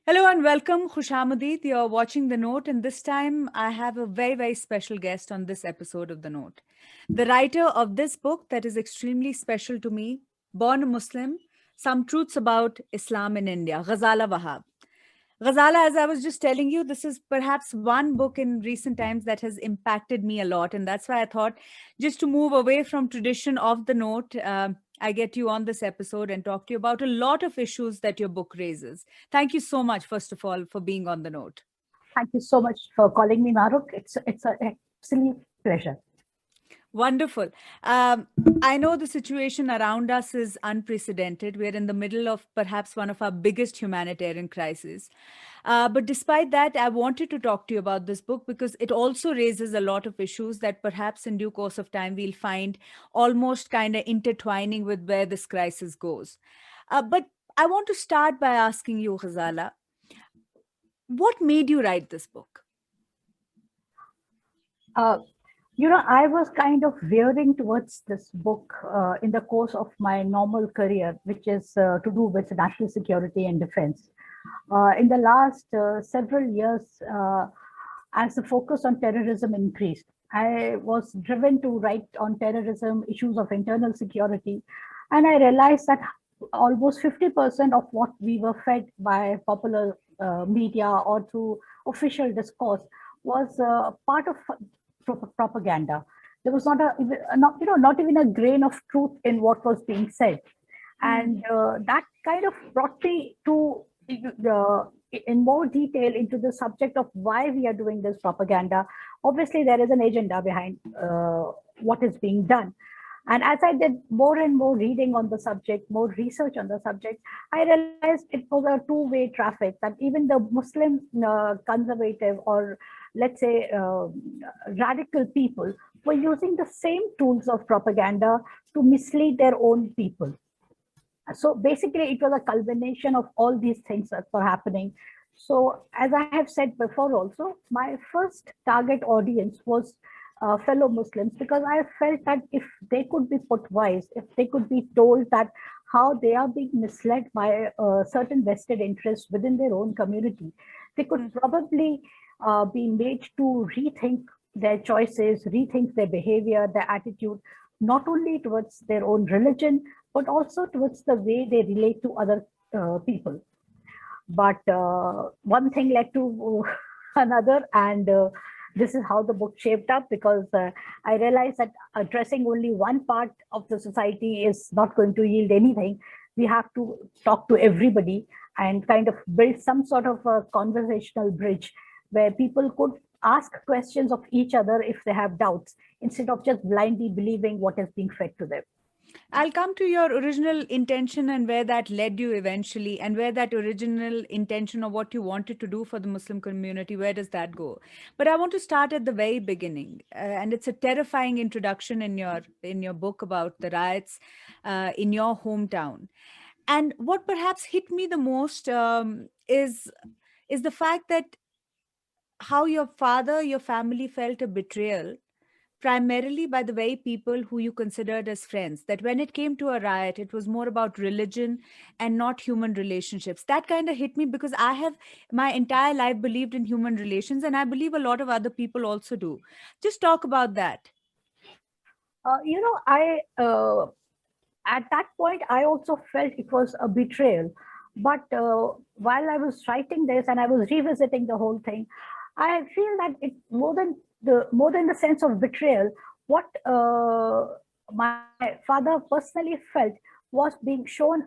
Hello and welcome, Khushamadit. You're watching The Note, and this time I have a very, very special guest on this episode of The Note. The writer of this book that is extremely special to me, born a Muslim, Some Truths About Islam in India, Ghazala Wahab. Ghazala, as I was just telling you, this is perhaps one book in recent times that has impacted me a lot. And that's why I thought just to move away from tradition of The Note, I get you on this episode and talk to you about a lot of issues that your book raises. Thank you so much, first of all, for being on The Note. Thank you so much for calling me, Maruk. It's an absolute pleasure. Wonderful. I know the situation around us is unprecedented. We're in the middle of perhaps one of our biggest humanitarian crises. But despite that, I wanted to talk to you about this book because it also raises a lot of issues that perhaps in due course of time we'll find almost kind of intertwining with where this crisis goes. But I want to start by asking you, Ghazala, what made you write this book? Uh, I was kind of veering towards this book in the course of my normal career, which is to do with national security and defense. In the last several years, as the focus on terrorism increased, I was driven to write on terrorism, issues of internal security, and I realized that almost 50% of what we were fed by popular media or through official discourse was part of propaganda. There was not even a grain of truth in what was being said, and that kind of brought me to in more detail into the subject of why we are doing this propaganda. Obviously, there is an agenda behind what is being done. And as I did more and more reading on the subject, more research on the subject, I realized it was a two-way traffic, that even the Muslim conservative, or let's say radical people, were using the same tools of propaganda to mislead their own people. So basically, it was a culmination of all these things that were happening. So as I have said before also, my first target audience was fellow Muslims, because I felt that if they could be put wise, if they could be told that how they are being misled by certain vested interests within their own community, they could probably be made to rethink their choices, rethink their behavior, their attitude, not only towards their own religion, but also towards the way they relate to other people. But one thing led to another, and this is how the book shaped up, because I realized that addressing only one part of the society is not going to yield anything. We have to talk to everybody and kind of build some sort of a conversational bridge where people could ask questions of each other if they have doubts, instead of just blindly believing what is being fed to them. I'll come to your original intention and where that led you eventually, and where that original intention of what you wanted to do for the Muslim community, where does that go? But I want to start at the very beginning, and it's a terrifying introduction in your book about the riots in your hometown. And what perhaps hit me the most is the fact that how your father, your family felt a betrayal primarily by the very people who you considered as friends. That when it came to a riot, it was more about religion and not human relationships. That kind of hit me because I have my entire life believed in human relations, and I believe a lot of other people also do. Just talk about that. I at that point I also felt it was a betrayal. But while I was writing this and I was revisiting the whole thing, I feel that it more than the sense of betrayal, what my father personally felt was being shown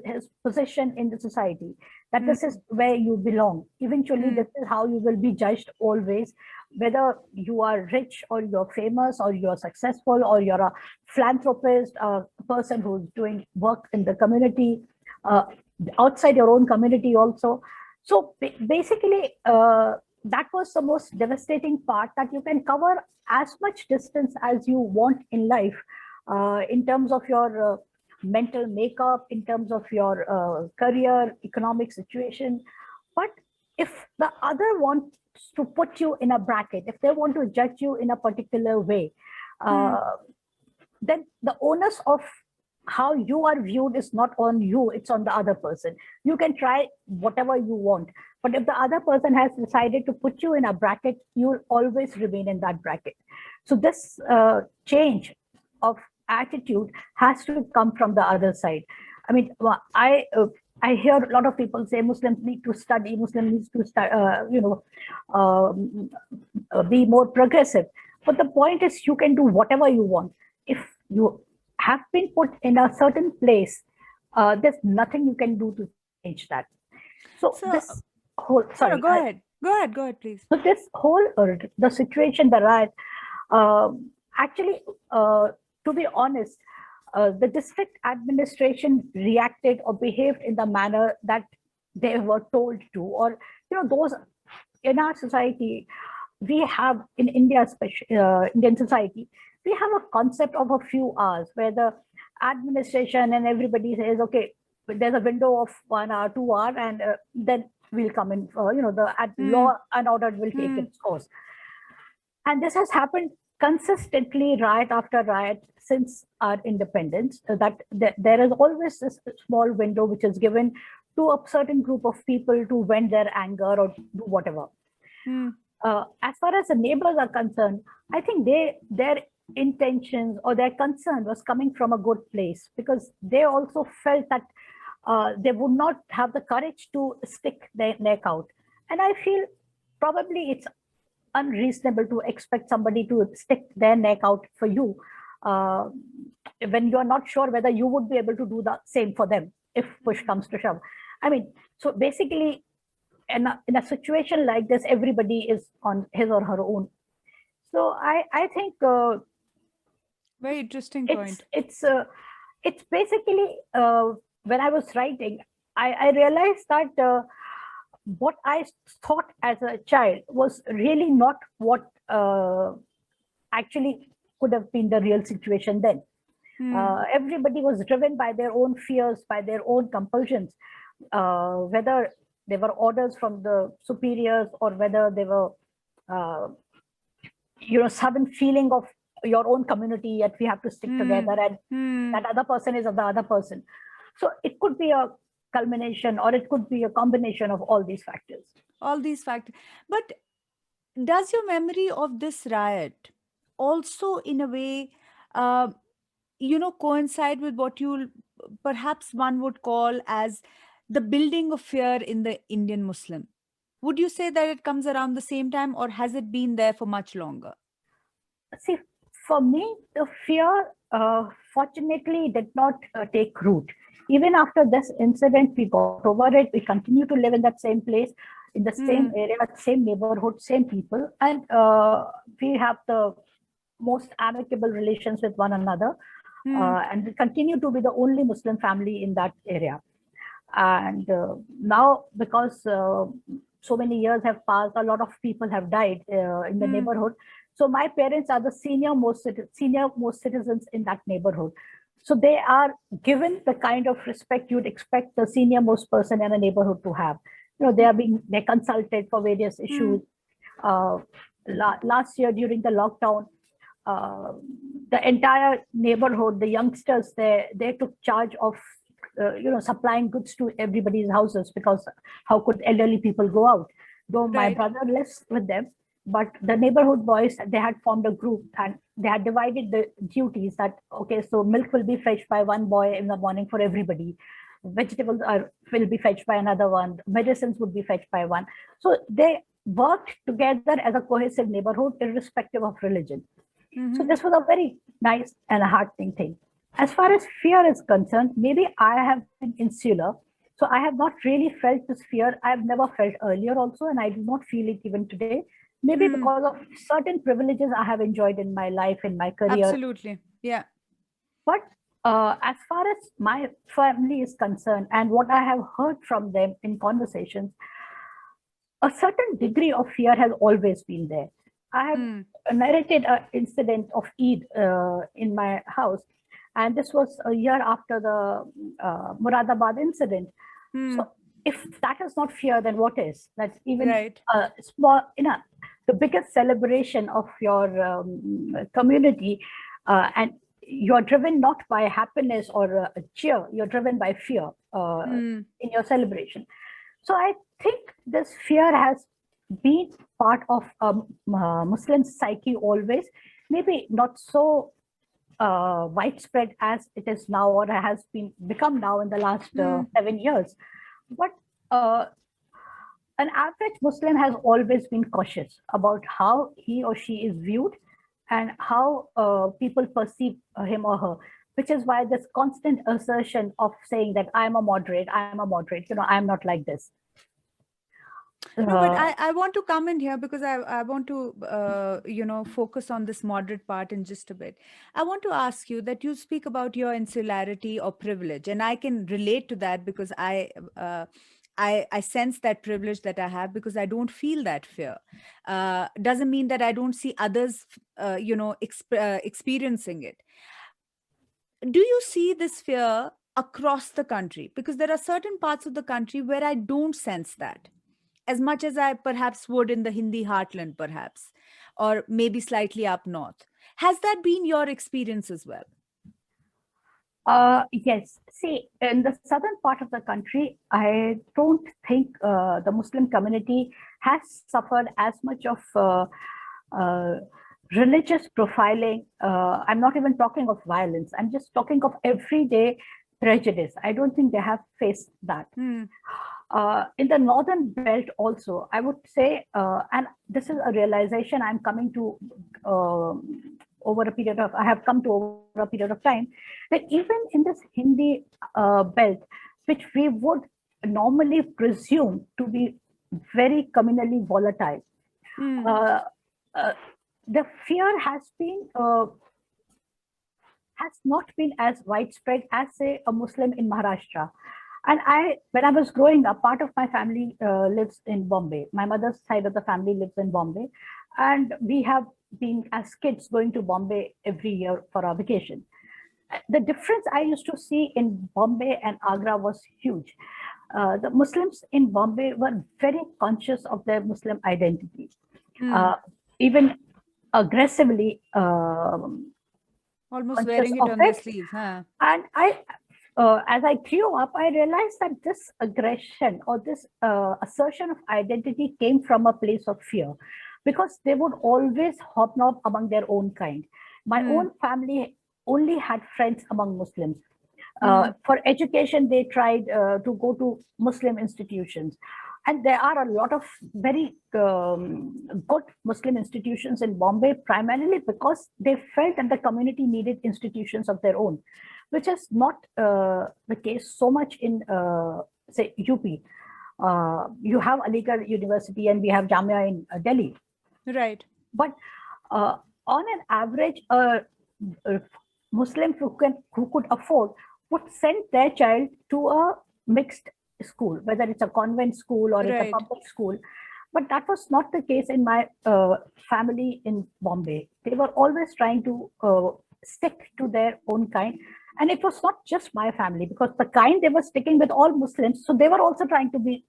his position in the society, that this is Mm, where you belong. Eventually, mm, this is how you will be judged always, whether you are rich or you're famous or you're successful or you're a philanthropist, a person who's doing work in the community, uh, outside your own community also. So basically, that was the most devastating part, that you can cover as much distance as you want in life, in terms of your mental makeup, in terms of your career, economic situation. But if the other wants to put you in a bracket, if they want to judge you in a particular way, mm, uh, then the onus of how you are viewed is not on you, it's on the other person. You can try whatever you want, but if the other person has decided to put you in a bracket, you'll always remain in that bracket. So this change of attitude has to come from the other side. I mean, I hear a lot of people say Muslims need to study, Muslims need to um, be more progressive. But the point is, you can do whatever you want. If you have been put in a certain place, there's nothing you can do to change that. So So, this whole, no, no, sorry, go ahead. Go ahead. Go ahead, please. so this whole the situation, the riot, uh, actually, to be honest, the district administration reacted or behaved in the manner that they were told to, or those in our society, we have in India, especially Indian society, we have a concept of a few hours where the administration and everybody says, okay, there's a window of 1 hour, 2 hour, and then we'll come in. The Hmm. law and order will take Hmm. its course. And this has happened consistently, riot after riot, since our independence. That there is always this small window which is given to a certain group of people to vent their anger or do whatever. Hmm. As far as the neighbors are concerned, I think their intentions or their concern was coming from a good place, because they also felt that they would not have the courage to stick their neck out. And I feel probably it's unreasonable to expect somebody to stick their neck out for you, uh, when you're not sure whether you would be able to do the same for them if push comes to shove. I mean, so basically, in a situation like this, everybody is on his or her own. So I think Very interesting it's point. it's uh, it's basically, when I was writing, I realized that what I thought as a child was really not what actually could have been the real situation then. Hmm. Everybody was driven by their own fears, by their own compulsions, whether they were orders from the superiors or whether they were, uh, sudden feeling of your own community that we have to stick Hmm. together, and Hmm. that other person is of the other person. So it could be a culmination, or it could be a combination of all these factors. All these factors. But does your memory of this riot also, in a way, uh, coincide with what you'll perhaps one would call as the building of fear in the Indian Muslim? Would you say that it comes around the same time, or has it been there for much longer? See, for me, the fear, fortunately, did not take root. Even after this incident, we got over it. We continue to live in that same place, in the same Hmm. area, same neighborhood, same people, and we have the most amicable relations with one another. Hmm. And we continue to be the only Muslim family in that area. And now, because so many years have passed, a lot of people have died in the Hmm. neighborhood. So my parents are the senior most citizens in that neighborhood. So they are given the kind of respect you'd expect the senior most person in a neighborhood to have. They're consulted for various Hmm. issues. uh, Last year during the lockdown, uh, the entire neighborhood, the youngsters, they took charge of supplying goods to everybody's houses, because how could elderly people go out? Though my Right. brother lives with them, but the neighborhood boys, they had formed a group and they had divided the duties that, okay, so milk will be fetched by one boy in the morning for everybody, vegetables will be fetched by another one, medicines would be fetched by one. So they worked together as a cohesive neighborhood irrespective of religion. So Mm-hmm. this was a very nice and a heartening thing. As far as fear is concerned, maybe I have been insular. So I have not really felt this fear. I have never felt earlier also, and I do not feel it even today. Maybe Hmm. because of certain privileges I have enjoyed in my life, in my career. Absolutely. Yeah. But as far as my family is concerned, and what I have heard from them in conversations, a certain degree of fear has always been there. I have Hmm. narrated an incident of Eid in my house, and this was a year after the Muradabad incident. Hmm. So, if that is not fear, then what is? That's even Right. small, the biggest celebration of your community, and you're driven not by happiness or cheer, you're driven by fear Hmm. in your celebration. So I think this fear has been part of Muslim psyche always, maybe not so widespread as it is now or has been become now in the last Hmm. 7 years. But uh, an average Muslim has always been cautious about how he or she is viewed and how people perceive him or her, which is why this constant assertion of saying that I'm a moderate, I'm not like this. No, but Uh, I want to come in here because I want to, focus on this moderate part in just a bit. I want to ask you that you speak about your insularity or privilege, and I can relate to that because I sense that privilege that I have because I don't feel that fear. Doesn't mean that I don't see others, experiencing it. Do you see this fear across the country? Because there are certain parts of the country where I don't sense that as much as I perhaps would in the Hindi heartland, perhaps, or maybe slightly up north. Has that been your experience as well? yes. See, in the southern part of the country, I don't think the Muslim community has suffered as much of uh, religious profiling. I'm not even talking of violence. I'm just talking of everyday prejudice. I don't think they have faced that. Hmm. In the northern belt also, I would say, and this is a realization I'm coming to I have come to over a period of time, that even in this Hindi belt, which we would normally presume to be very communally volatile, Hmm. uh, uh, the fear has not been as widespread as, say, a Muslim in Maharashtra. And when I was growing up, part of my family lives in Bombay. My mother's side of the family lives in Bombay. And we have been, as kids, going to Bombay every year for our vacation. The difference I used to see in Bombay and Agra was huge. The Muslims in Bombay were very conscious of their Muslim identity, Hmm. uh, even aggressively Almost conscious wearing it of on their it. sleeve, huh? And as I grew up, I realized that this aggression or this assertion of identity came from a place of fear, because they would always hobnob among their own kind. My Hmm. own family only had friends among Muslims. Hmm. For education, they tried to go to Muslim institutions. And there are a lot of very good Muslim institutions in Bombay, primarily because they felt that the community needed institutions of their own, which is not the case so much in, say, UP. You have Aligarh University and we have Jamia in Delhi. Right. But uh, on an average, a Muslim who could afford would send their child to a mixed school, whether it's a convent school or it's a Right. public school. But that was not the case in my family in Bombay. They were always trying to stick to their own kind. And it was not just my family, because the kind, they were sticking with all Muslims. So they were also trying to be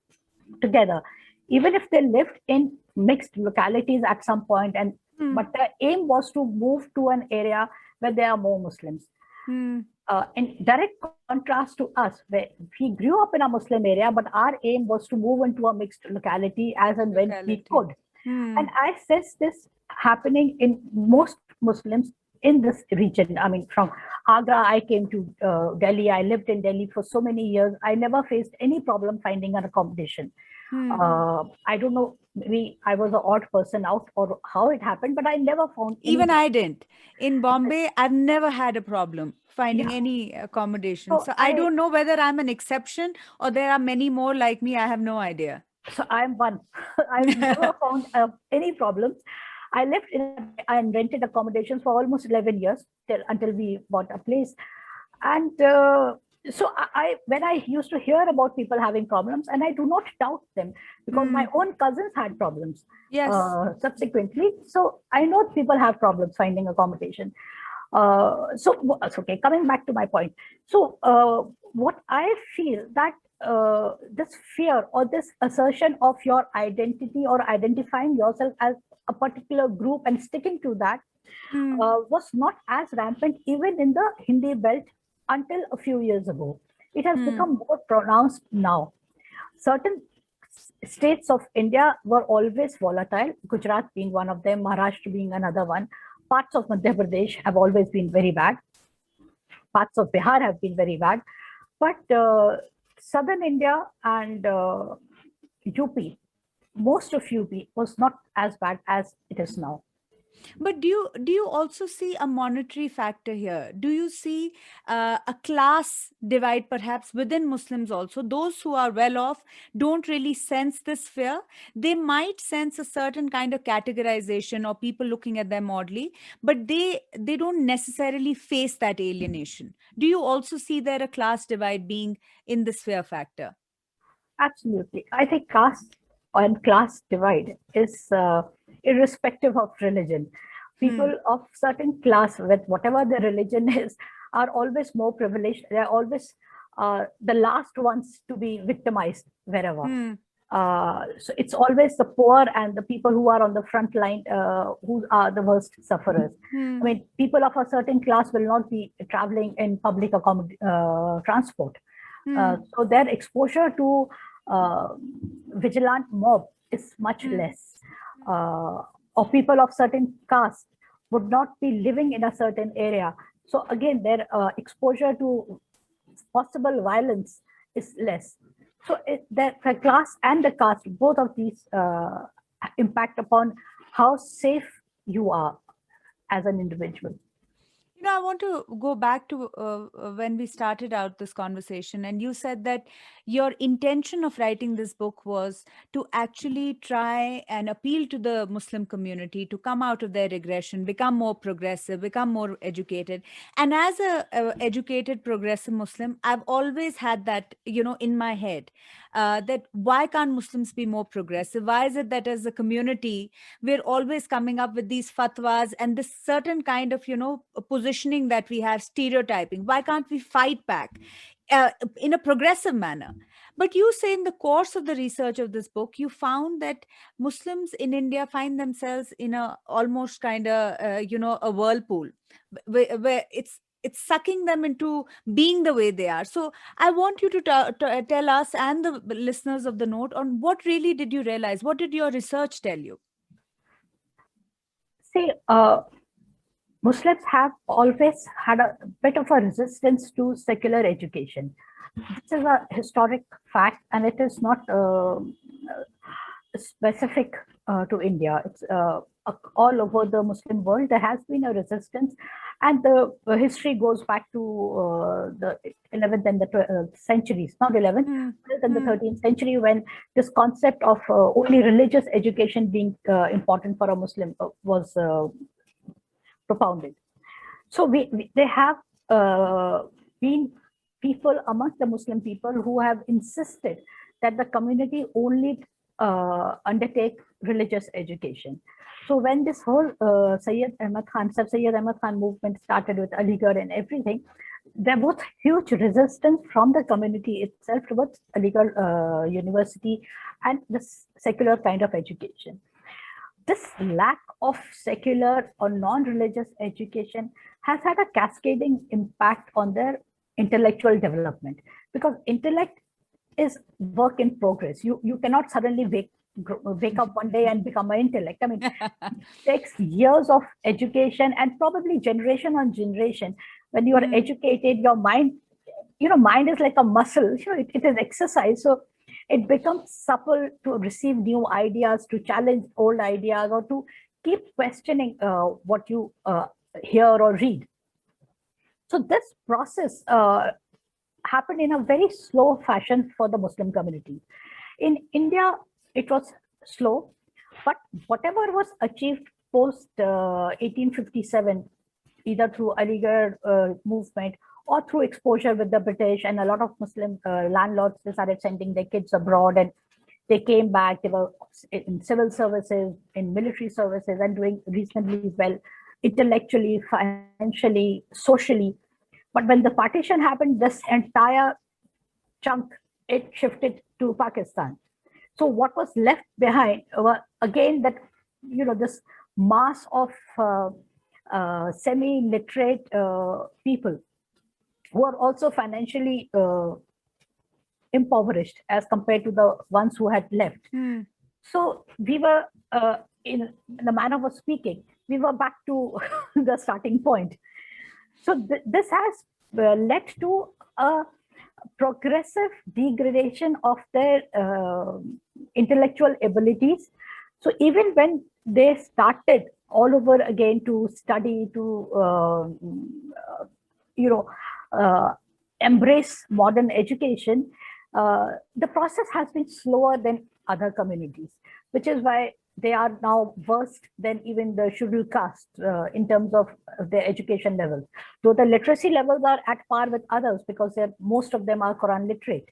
together, even if they lived in mixed localities at some point. And Hmm. but the aim was to move to an area where there are more Muslims. Hmm. In direct contrast to us, where we grew up in a Muslim area, but our aim was to move into a mixed locality as and when we Locality. could. Hmm. And I sense this happening in most Muslims in this region. I mean, from Agra, I came to Delhi. I lived in Delhi for so many years. I never faced any problem finding an accommodation. Hmm. I don't know, maybe I was an odd person out or how it happened, but I never found any. Even I didn't. In Bombay, I've never had a problem finding Yeah. any accommodation. So So I don't know whether I'm an exception or there are many more like me. I have no idea. I'm one. I've never found any problems. I lived and rented accommodations for almost 11 years until we bought a place. And so when I used to hear about people having problems, and I do not doubt them, because my Hmm. own cousins had problems Yes. subsequently. So I know people have problems finding accommodation. Okay, coming back to my point. So what I feel that this fear or this assertion of your identity or identifying yourself as a particular group and sticking to that Hmm. was not as rampant even in the Hindi belt until a few years ago. It has Hmm. become more pronounced now. Certain states of India were always volatile, Gujarat being one of them, Maharashtra being another one. Parts of Madhya Pradesh have always been very bad. Parts of Bihar have been very bad. But southern India and UP, most of UP was not as bad as it is now. But do you also see a monetary factor here? Do you see a class divide perhaps within Muslims also? Those who are well off don't really sense this fear. They might sense a certain kind of categorization or people looking at them oddly, but they don't necessarily face that alienation. Do you also see there a class divide being in this fear factor? Absolutely. I think caste and class divide is irrespective of religion. Hmm. People of certain class, with whatever their religion is, are always more privileged. They're always the last ones to be victimized wherever. Hmm. So it's always the poor and the people who are on the front line who are the worst sufferers. I Hmm. mean, people of a certain class will not be traveling in public transport. Hmm. So their exposure to uh, vigilant mob is much Hmm. less. Or people of certain caste would not be living in a certain area. So again, their exposure to possible violence is less. So the class and the caste, both of these impact upon how safe you are as an individual. I want to go back to when we started out this conversation, and you said that your intention of writing this book was to actually try and appeal to the Muslim community to come out of their regression, become more progressive, become more educated. And as a educated, progressive Muslim, I've always had that, in my head, that why can't Muslims be more progressive? Why is it that as a community, we're always coming up with these fatwas and this certain kind of positioning that we have, stereotyping? Why can't we fight back in a progressive manner? But you say in the course of the research of this book, you found that Muslims in India find themselves in a almost kind of a whirlpool where it's sucking them into being the way they are. So I want you to tell us and the listeners of the note on what really did you realize, what did your research tell you? See, Muslims have always had a bit of a resistance to secular education. This is a historic fact, and it is not specific to India. It's all over the Muslim world. There has been a resistance, and the history goes back to the 11th and the 12th centuries, not 11th, Hmm. 12th and the Hmm. 13th century, when this concept of only religious education being important for a Muslim was propounded. So they have been people amongst the Muslim people who have insisted that the community only undertake religious education. So when this whole Sayyid Ahmad Khan, Sir Sayyid Ahmad Khan movement started with Aligarh and everything, there was huge resistance from the community itself towards Aligarh University and this secular kind of education. This lack of secular or non-religious education has had a cascading impact on their intellectual development, because intellect is work in progress. You cannot suddenly wake up one day and become an intellect. I mean, it takes years of education and probably generation on generation. When you are Hmm. educated, your mind, mind is like a muscle. It is exercise. So it becomes supple to receive new ideas, to challenge old ideas, or to keep questioning what you hear or read. So this process happened in a very slow fashion for the Muslim community. In India, it was slow, but whatever was achieved post 1857, either through Aligarh movement or through exposure with the British, and a lot of Muslim landlords decided sending their kids abroad, and they came back. They were in civil services, in military services, and doing reasonably well intellectually, financially, socially. But when the partition happened, this entire chunk, it shifted to Pakistan. So what was left behind were again that this mass of semi-literate people who are also financially impoverished as compared to the ones who had left. Hmm. So we were, in the manner of speaking, we were back to the starting point. So this has led to a progressive degradation of their intellectual abilities. So even when they started all over again to study, to you know, uh, embrace modern education, the process has been slower than other communities, which is why they are now worse than even the scheduled caste in terms of their education levels. Though the literacy levels are at par with others because most of them are Quran literate,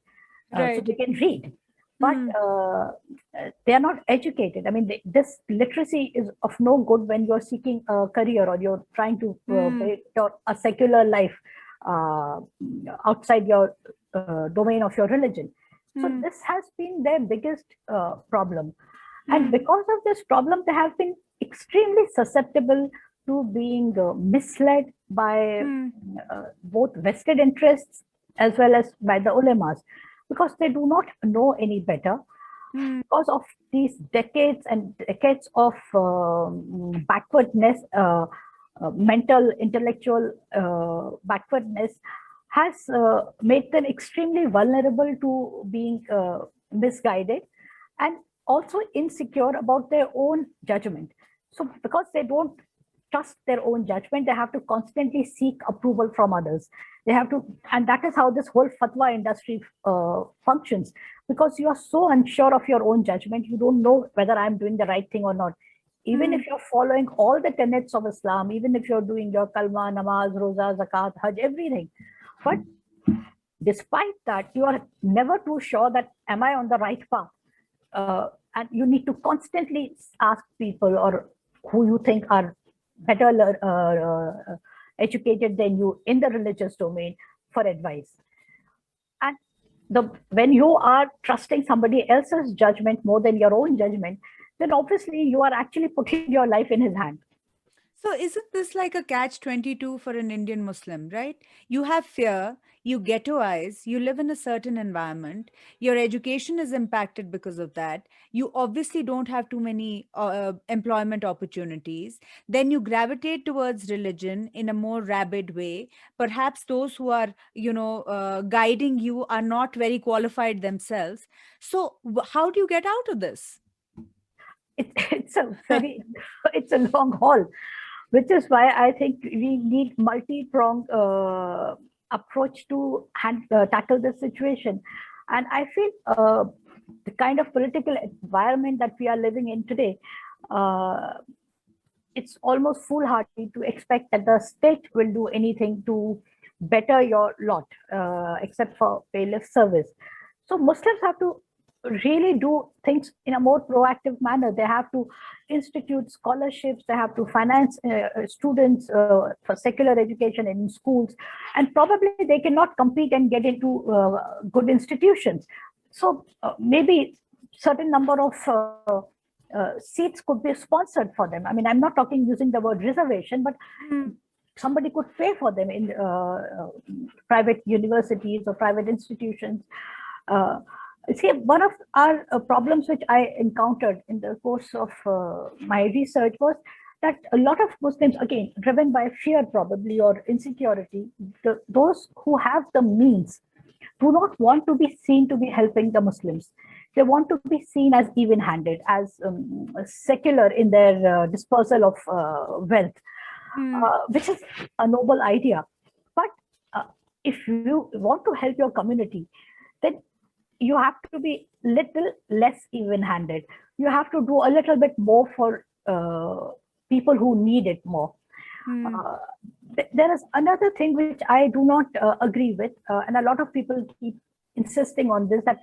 so Right. they can read, but Hmm. they are not educated. I mean, this literacy is of no good when you're seeking a career or you're trying to Hmm. build a secular life uh, outside your domain of your religion. So Hmm. this has been their biggest problem. And Hmm. because of this problem, they have been extremely susceptible to being misled by Hmm. both vested interests as well as by the ulemas, because they do not know any better, Hmm. because of these decades and decades of backwardness, mental, intellectual backwardness has made them extremely vulnerable to being misguided and also insecure about their own judgment. So, because they don't trust their own judgment, they have to constantly seek approval from others. They have to, and that is how this whole fatwa industry functions, because you are so unsure of your own judgment, you don't know whether I'm doing the right thing or not. Even Hmm. if you're following all the tenets of Islam, even if you're doing your kalma, namaz, roza, zakat, hajj, everything, but despite that, you are never too sure that am I on the right path? And you need to constantly ask people or who you think are better educated than you in the religious domain for advice. And when you are trusting somebody else's judgment more than your own judgment, then obviously you are actually putting your life in his hand. So isn't this like a catch-22 for an Indian Muslim, right? You have fear, you ghettoize, you live in a certain environment, your education is impacted because of that. You obviously don't have too many employment opportunities. Then you gravitate towards religion in a more rabid way. Perhaps those who are, guiding you are not very qualified themselves. So how do you get out of this? It's a very, it's a long haul, which is why I think we need multi-pronged approach to tackle this situation. And I feel the kind of political environment that we are living in today, uh, it's almost foolhardy to expect that the state will do anything to better your lot, except for pay lip service. So Muslims have to really do things in a more proactive manner. They have to institute scholarships, they have to finance students for secular education in schools, and probably they cannot compete and get into good institutions. So maybe certain number of seats could be sponsored for them. I mean, I'm not talking using the word reservation, but Hmm. somebody could pay for them in private universities or private institutions. Uh, See, one of our problems which I encountered in the course of my research was that a lot of Muslims, again, driven by fear probably or insecurity, those who have the means do not want to be seen to be helping the Muslims. They want to be seen as even handed, as secular in their dispersal of wealth, Hmm. which is a noble idea. But uh, if you want to help your community, then you have to be little less even-handed. You have to do a little bit more for people who need it more. Hmm. Uh, there is another thing which I do not agree with, and a lot of people keep insisting on this, that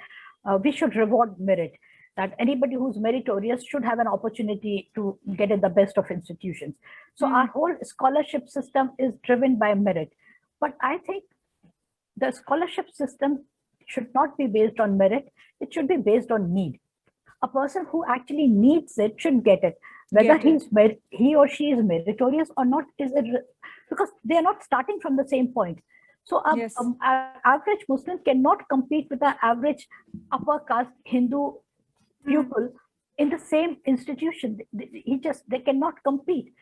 we should reward merit. That anybody who's meritorious should have an opportunity to get in the best of institutions. So Hmm. our whole scholarship system is driven by merit. But I think the scholarship system should not be based on merit, it should be based on need. A person who actually needs it should get it. Whether Get it. he or she is meritorious or not is because they are not starting from the same point. So Yes. average Muslim cannot compete with an average upper caste Hindu Hmm. pupil in the same institution. They cannot compete.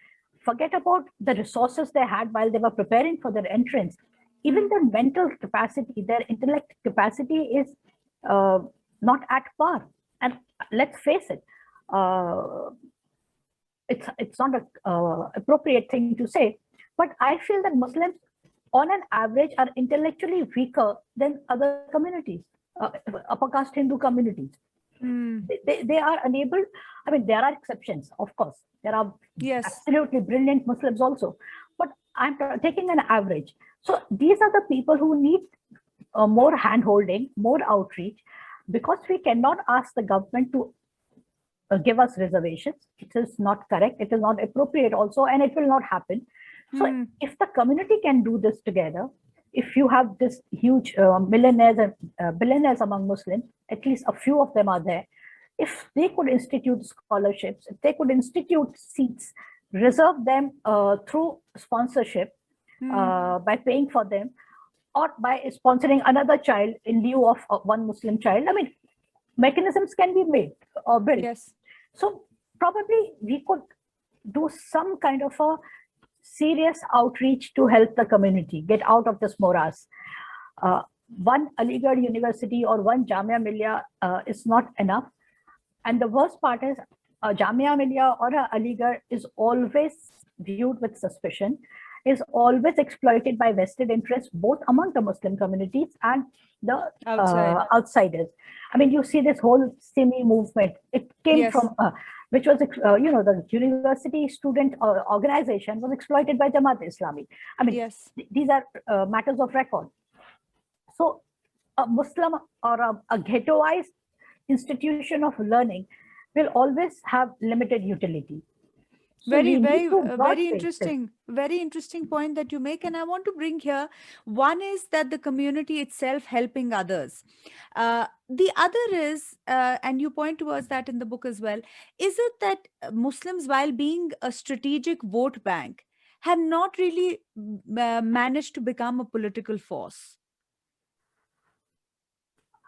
Forget about the resources they had while they were preparing for their entrance. Even Hmm. their mental capacity, their intellect capacity is uh, not at par. And let's face it, uh, it's not a appropriate thing to say, but I feel that Muslims on an average are intellectually weaker than other communities, uh, upper caste Hindu communities. Hmm. They are unable. I mean, there are exceptions, of course. There are Yes. absolutely brilliant Muslims also, but I'm taking an average. So these are the people who need more hand holding, more outreach, because we cannot ask the government to give us reservations. It is not correct. It is not appropriate also, and it will not happen. So Hmm. if the community can do this together, if you have this huge millionaires and billionaires among Muslims, at least a few of them are there. If they could institute scholarships, if they could institute seats, reserve them through sponsorship Hmm. by paying for them, or by sponsoring another child in lieu of one Muslim child. I mean, mechanisms can be made or built. Yes. So probably we could do some kind of a serious outreach to help the community get out of this morass. One Aligarh University or one Jamia Millia is not enough. And the worst part is a Jamia Millia or a Aligarh is always viewed with suspicion, is always exploited by vested interests, both among the Muslim communities and the Outside. outsiders. I mean, you see this whole SIMI movement. It came Yes. from, which was, the university student organization was exploited by Jamaat Islami. I mean, Yes. these are matters of record. So a Muslim or a ghettoized institution of learning will always have limited utility. So Very, we need very, to broad base this. very interesting point that you make. And I want to bring here one is that the community itself helping others. The other is, and you point towards that in the book as well, is it that Muslims, while being a strategic vote bank, have not really managed to become a political force?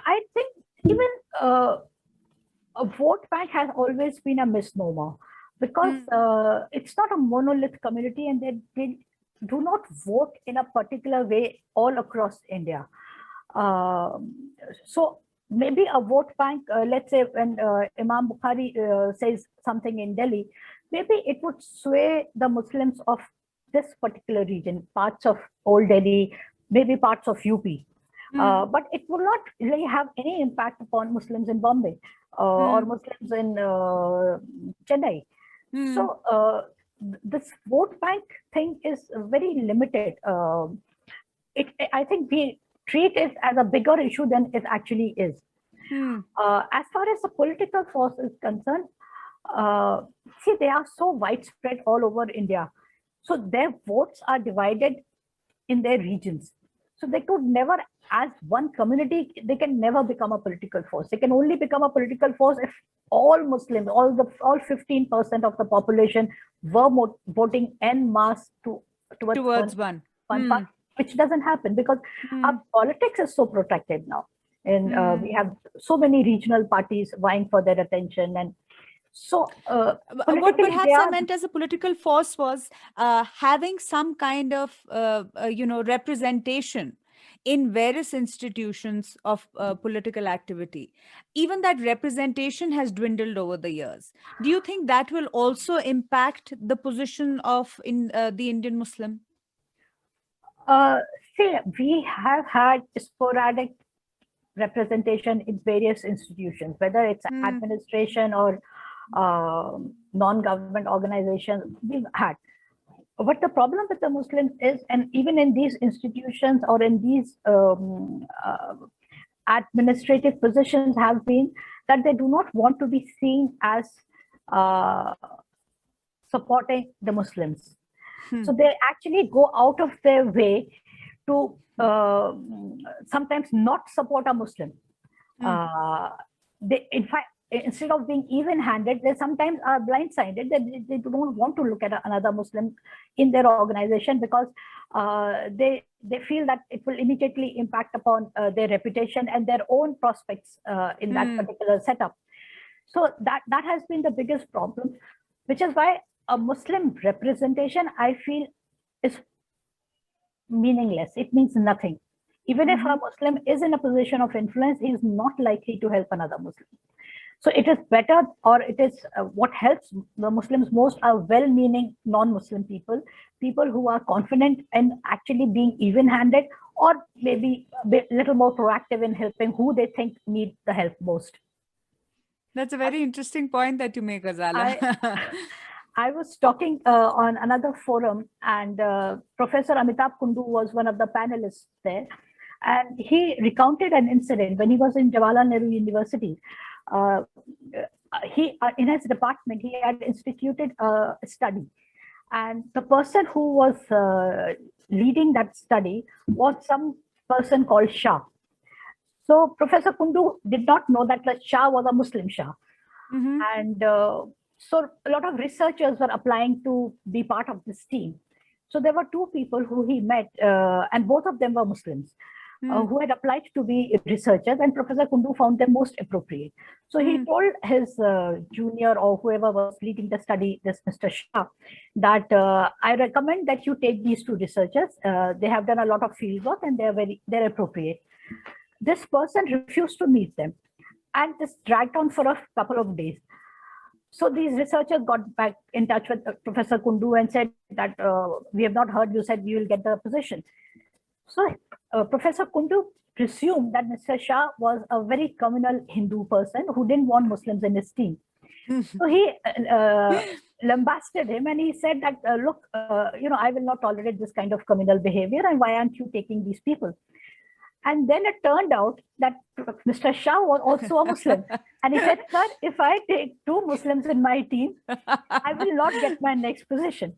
I think even a vote bank has always been a misnomer because Hmm. it's not a monolith community and they do not vote in a particular way all across India. So maybe a vote bank, let's say when Imam Bukhari says something in Delhi, maybe it would sway the Muslims of this particular region, parts of Old Delhi, maybe parts of UP. Hmm. But it will not really have any impact upon Muslims in Bombay or Hmm. Muslims in Chennai. Hmm. So this vote bank thing is very limited. I think we treat it as a bigger issue than it actually is. Hmm. As far as the political force is concerned, uh, see, they are so widespread all over India. So their votes are divided in their regions. So they could never, as one community, they can never become a political force. They can only become a political force if all Muslims, all 15% of the population were voting en masse towards Towards one. one Hmm. party, which doesn't happen because Hmm. our politics is so protected now. And Hmm. we have so many regional parties vying for their attention. And so What politically, they perhaps I are. meant as a political force was having some kind of representation in various institutions of political activity. Even that representation has dwindled over the years. Do you think that will also impact the position of in the Indian Muslim? Uh, See, we have had sporadic representation in various institutions, whether it's Hmm. administration or non-government organizations. We've had. But the problem with the Muslims is, and even in these institutions or in these administrative positions, have been that they do not want to be seen as uh, supporting the Muslims. Hmm. So they actually go out of their way to sometimes not support a Muslim. Hmm. Uh, in fact, instead of being even-handed, they sometimes are blind-sided. They don't want to look at another Muslim in their organization because they feel that it will immediately impact upon their reputation and their own prospects in that particular setup. So that has been the biggest problem, which is why a Muslim representation, I feel, is meaningless. It means nothing. Even if a Muslim is in a position of influence, he is not likely to help another Muslim. So it is better, or it is what helps the Muslims most are well-meaning non-Muslim people, people who are confident in actually being even-handed, or maybe a little more proactive in helping who they think need the help most. That's a very interesting point that you make, Ghazala. I was talking on another forum, and Professor Amitabh Kundu was one of the panelists there. And he recounted an incident when he was in Jawaharlal Nehru University. In his department, he had instituted a study. And the person who was leading that study was some person called Shah. So Professor Kundu did not know that the Shah was a Muslim Shah. And so a lot of researchers were applying to be part of this team. So there were two people who he met, and both of them were Muslims, who had applied to be researchers, and Professor Kundu found them most appropriate. So he told his junior or whoever was leading the study, this Mr. Shah, that I recommend that you take these two researchers. They have done a lot of field work and they're appropriate. This person refused to meet them, and this dragged on for a couple of days. So these researchers got back in touch with Professor Kundu and said that we have not heard you said you will get the position. So Professor Kundu presumed that Mr. Shah was a very communal Hindu person who didn't want Muslims in his team. So he lambasted him, and he said that, look, I will not tolerate this kind of communal behavior, and why aren't you taking these people? And then it turned out that Mr. Shah was also a Muslim. And he said, sir, if I take two Muslims in my team, I will not get my next position.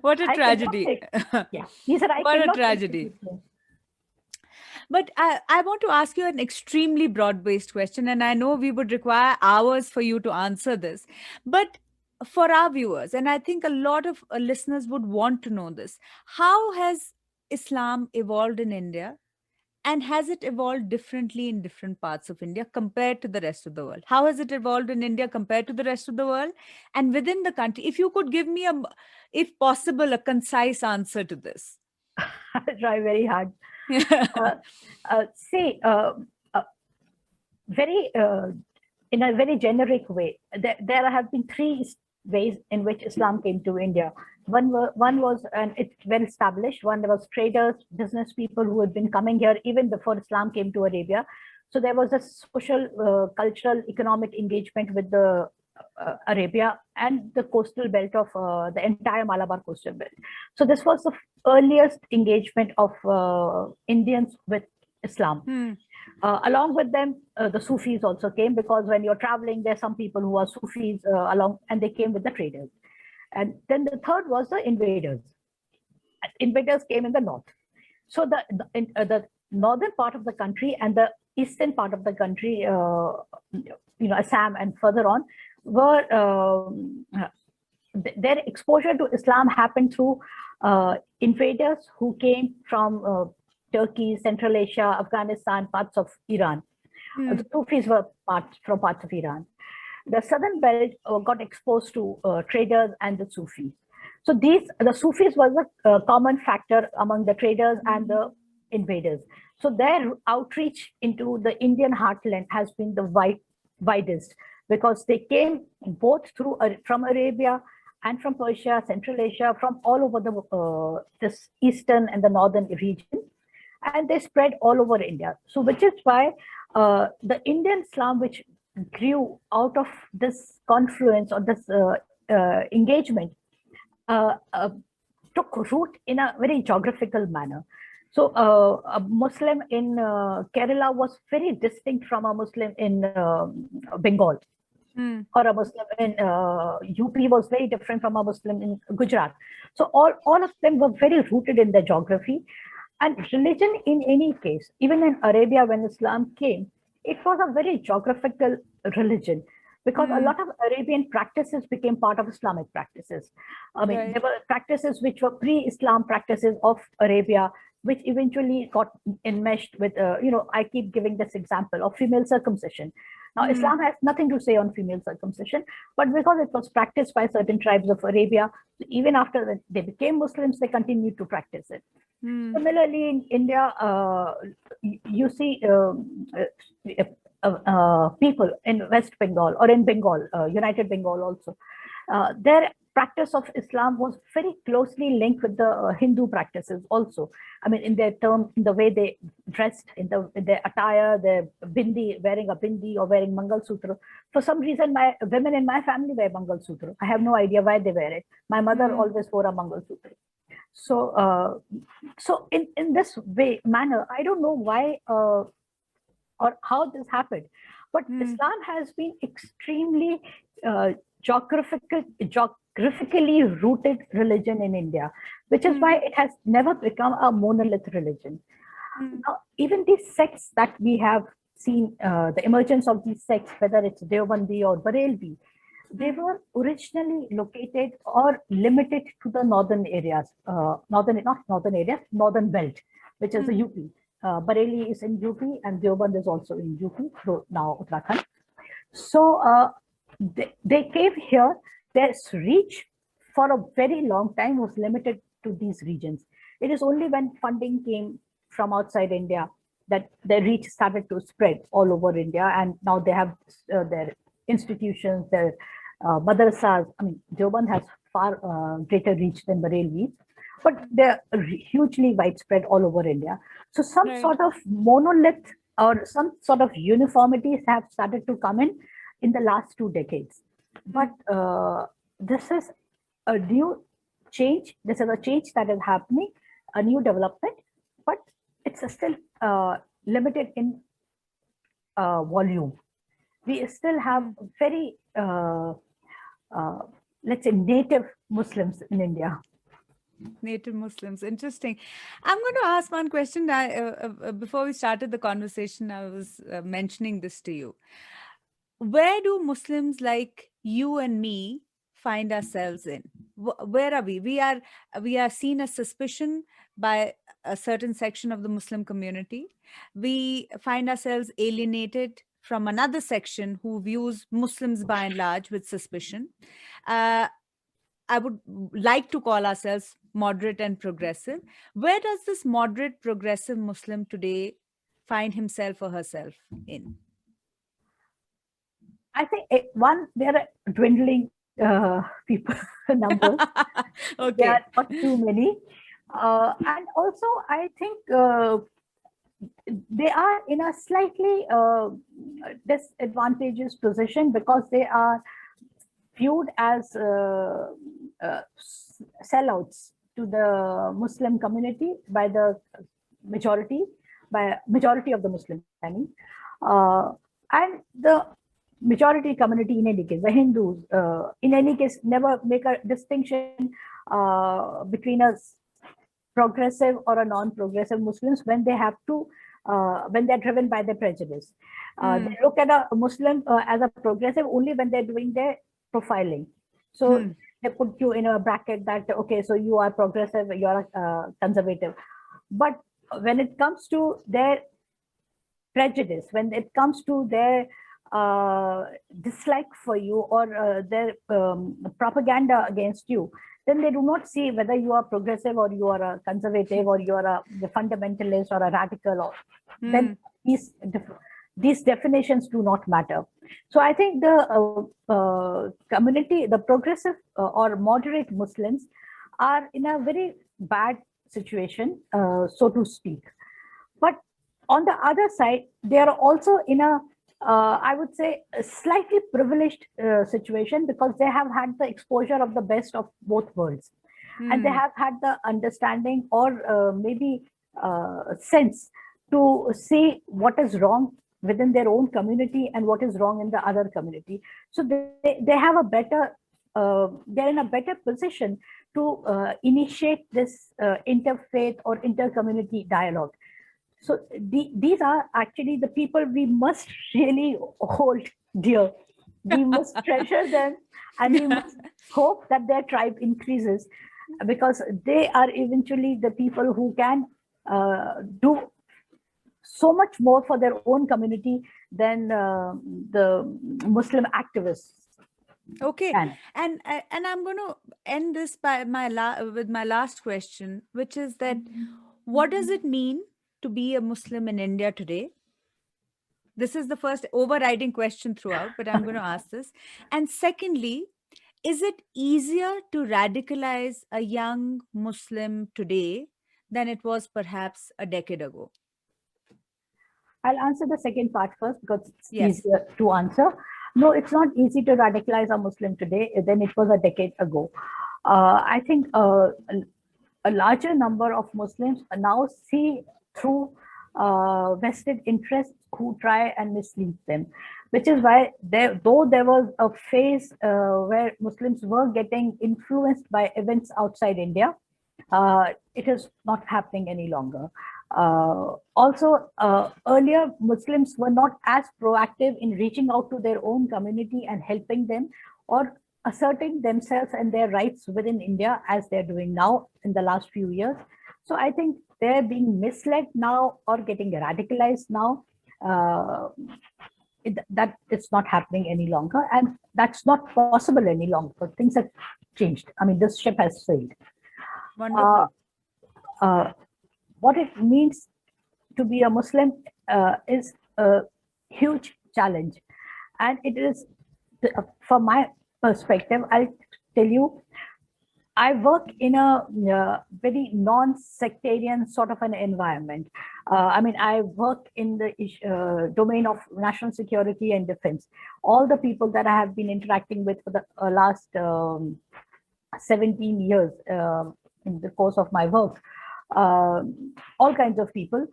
What a tragedy. Yeah, he said, what a tragedy. But I want to ask you an extremely broad-based question, and I know we would require hours for you to answer this. But for our viewers, and I think a lot of listeners would want to know this, how has Islam evolved in India, and has it evolved differently in different parts of India compared to the rest of the world? How has it evolved in India compared to the rest of the world? And within the country, if you could give me, if possible, a concise answer to this. I'll try very hard. In a very generic way, there have been three ways in which Islam came to India. One was, and it's well established, one was traders, business people who had been coming here even before Islam came to Arabia. So there was a social, cultural, economic engagement with the Arabia and the coastal belt of the entire Malabar coastal belt. So this was the earliest engagement of Indians with Islam. Along with them, the Sufis also came, because when you're traveling, there's some people who are Sufis along, and they came with the traders. And then the third was the invaders. Invaders came in the north. So the northern part of the country and the eastern part of the country, Assam and further on, were their exposure to Islam happened through invaders who came from Turkey, Central Asia, Afghanistan, parts of Iran. The Sufis were from parts of Iran. The southern belt got exposed to traders and the Sufis. So the Sufis was a common factor among the traders and the invaders. So their outreach into the Indian heartland has been the widest, because they came both from Arabia and from Persia, Central Asia, from all over this eastern and the northern region, and they spread all over India. So which is why the Indian Islam, which grew out of this confluence or this engagement, took root in a very geographical manner. So a Muslim in Kerala was very distinct from a Muslim in Bengal. Or a Muslim in UP was very different from a Muslim in Gujarat. So all of them were very rooted in their geography. And religion, in any case, even in Arabia, when Islam came, it was a very geographical religion because a Mm, lot of Arabian practices became part of Islamic practices. I mean, right. there were practices which were pre-Islam practices of Arabia, which eventually got enmeshed with, I keep giving this example of female circumcision. Now, Mm, Islam has nothing to say on female circumcision, but because it was practiced by certain tribes of Arabia, even after they became Muslims, they continued to practice it. mm, Similarly, in India, you see people in West Bengal or in Bengal, United Bengal also, their practice of Islam was very closely linked with the Hindu practices also. I mean, in their term, in the way they dressed, in their attire, their bindi, wearing a bindi or wearing Mangal Sutra. For some reason, my women in my family wear Mangal Sutra. I have no idea why they wear it. My mother mm, always wore a Mangal Sutra. So, so in this way manner, I don't know why or how this happened, but mm, Islam has been extremely uh, geographically rooted religion in India, which is why mm, it has never become a monolith religion. mm, Now, even these sects that we have seen, the emergence of these sects, whether it's Deobandi or Barelvi, they mm, were originally located or limited to the northern areas, not northern areas, northern belt, which is the mm, UP. Bareilly is in UP and Deoband is also in UP, though now Uttarakhand. So they came here. Their reach for a very long time was limited to these regions. It is only when funding came from outside India that their reach started to spread all over India, and now they have their institutions, their madrasas. I mean, Deoband has far greater reach than Bareilly, but mm. they're hugely widespread all over India. So some Right. sort of monolith or some sort of uniformities have started to come in the last 2 decades. But Mm, this is a new change. This is a change that is happening, a new development, but it's still limited in volume. We still have mm. very, uh, let's say, native Muslims in India. Native Muslims. Interesting. I'm going to ask one question. Before we started the conversation, I was mentioning this to you. Where do Muslims like you and me find ourselves in? Where are we? We are seen as suspicion by a certain section of the Muslim community. We find ourselves alienated from another section who views Muslims by and large with suspicion. Uh, I would like to call ourselves moderate and progressive. Where does this moderate progressive Muslim today find himself or herself in? I think one, there are dwindling people numbers. There are Okay. not too many. And also, I think they are in a slightly disadvantageous position because they are viewed as sellouts to the Muslim community by the majority, by majority of the Muslims, I mean. And the majority community in any case, the Hindus, in any case, never make a distinction between a progressive or a non-progressive Muslims when they have to, when they're driven by their prejudice. They Mm, look at a Muslim as a progressive only when they're doing their profiling. So hmm, they put you in a bracket that, okay, so you are progressive, you're conservative. But when it comes to their prejudice, when it comes to their dislike for you or their propaganda against you, then they do not see whether you are progressive or you are a conservative or you are a fundamentalist or a radical. Or then hmm, these these definitions do not matter. So I think the community, the progressive or moderate Muslims, are in a very bad situation, so to speak. But on the other side, they are also in a, I would say, a slightly privileged situation because they have had the exposure of the best of both worlds. And they hmm, have had the understanding or maybe sense to see what is wrong within their own community and what is wrong in the other community. So they have a better, they're in a better position to initiate this interfaith or inter-community dialogue. So these are actually the people we must really hold dear. We must treasure them, and we must hope that their tribe increases, because they are eventually the people who can do so much more for their own community than the Muslim activists Okay, can. and I'm going to end this by with my last question, which is that what does it mean to be a Muslim in India today? This is the first overriding question throughout, but I'm going to ask this. And secondly, is it easier to radicalize a young Muslim today than it was perhaps a decade ago? I'll answer the second part first because it's Yes. easier to answer. No, it's not easy to radicalize a Muslim today than it was a decade ago. I think a larger number of Muslims now see through vested interests who try and mislead them, which is why though there was a phase where Muslims were getting influenced by events outside India, it is not happening any longer. Also, earlier Muslims were not as proactive in reaching out to their own community and helping them, or asserting themselves and their rights within India as they're doing now in the last few years. So I think they're being misled now or getting radicalized now. Uh, that it's not happening any longer, and that's not possible any longer. Things have changed. I mean, this ship has sailed. Uh, Wonderful. uh, what it means to be a Muslim is a huge challenge. And it is, from my perspective, I'll tell you, I work in a very non-sectarian sort of an environment. I mean, I work in the domain of national security and defense. All the people that I have been interacting with for the last 17 years in the course of my work, all kinds of people.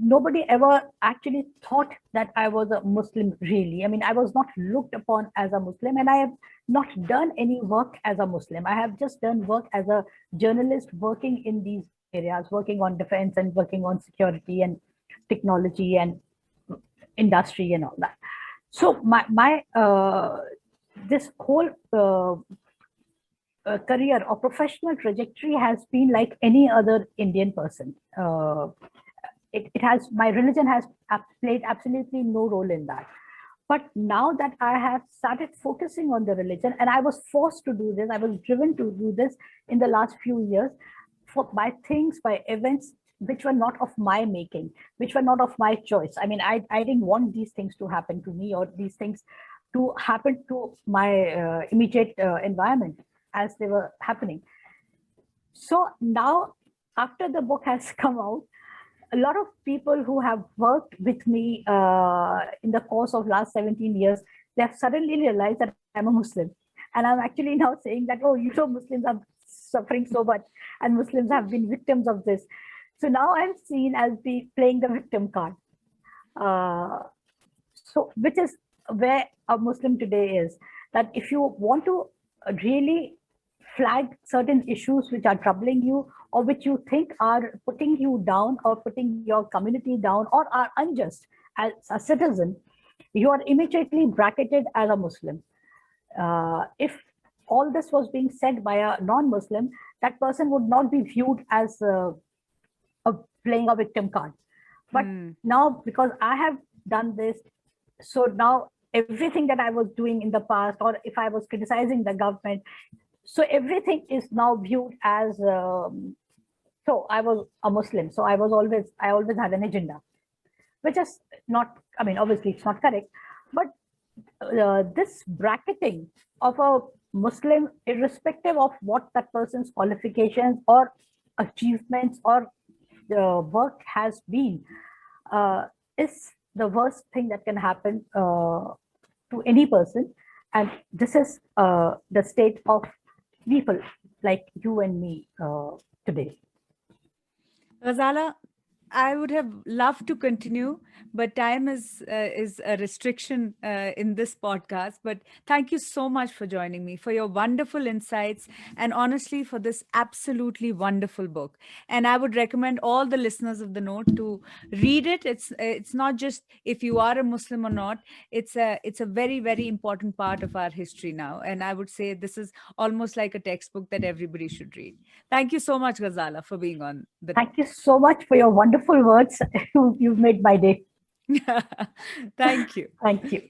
Nobody ever actually thought that I was a Muslim, really. I mean, I was not looked upon as a Muslim, and I have not done any work as a Muslim. I have just done work as a journalist working in these areas, working on defense and working on security and technology and industry and all that. So my this whole career or professional trajectory has been like any other Indian person. It has, my religion has played absolutely no role in that. But now that I have started focusing on the religion, and I was forced to do this, I was driven to do this in the last few years, by things, by events which were not of my making, which were not of my choice. I mean, I didn't want these things to happen to me, or these things to happen to my immediate environment as they were happening. So now, after the book has come out, a lot of people who have worked with me in the course of last 17 years, they have suddenly realized that I'm a Muslim. And I'm actually now saying that, oh, you know, Muslims are suffering so much, and Muslims have been victims of this. So now I'm seen as playing the victim card. Uh, so, which is where a Muslim today is, that if you want to really flag certain issues which are troubling you, or which you think are putting you down or putting your community down or are unjust as a citizen, you are immediately bracketed as a Muslim. If all this was being said by a non-Muslim, that person would not be viewed as playing a victim card. But now, because I have done this, so now everything that I was doing in the past, or if I was criticizing the government, so everything is now viewed as so I was a Muslim, so I always had an agenda, which is not, I mean, obviously it's not correct, but this bracketing of a Muslim, irrespective of what that person's qualifications or achievements or work has been, is the worst thing that can happen to any person. And this is the state of people like you and me today. Ghazala, I would have loved to continue, but time is a restriction in this podcast. But thank you so much for joining me, for your wonderful insights, and honestly for this absolutely wonderful book. And I would recommend all the listeners of the Note to read it. It's not just if you are a Muslim or not. It's a very very important part of our history now, and I would say this is almost like a textbook that everybody should read. Thank you so much, Ghazala, for being on the Note. Thank you so much for your wonderful words. You've made my day. Thank you. Thank you.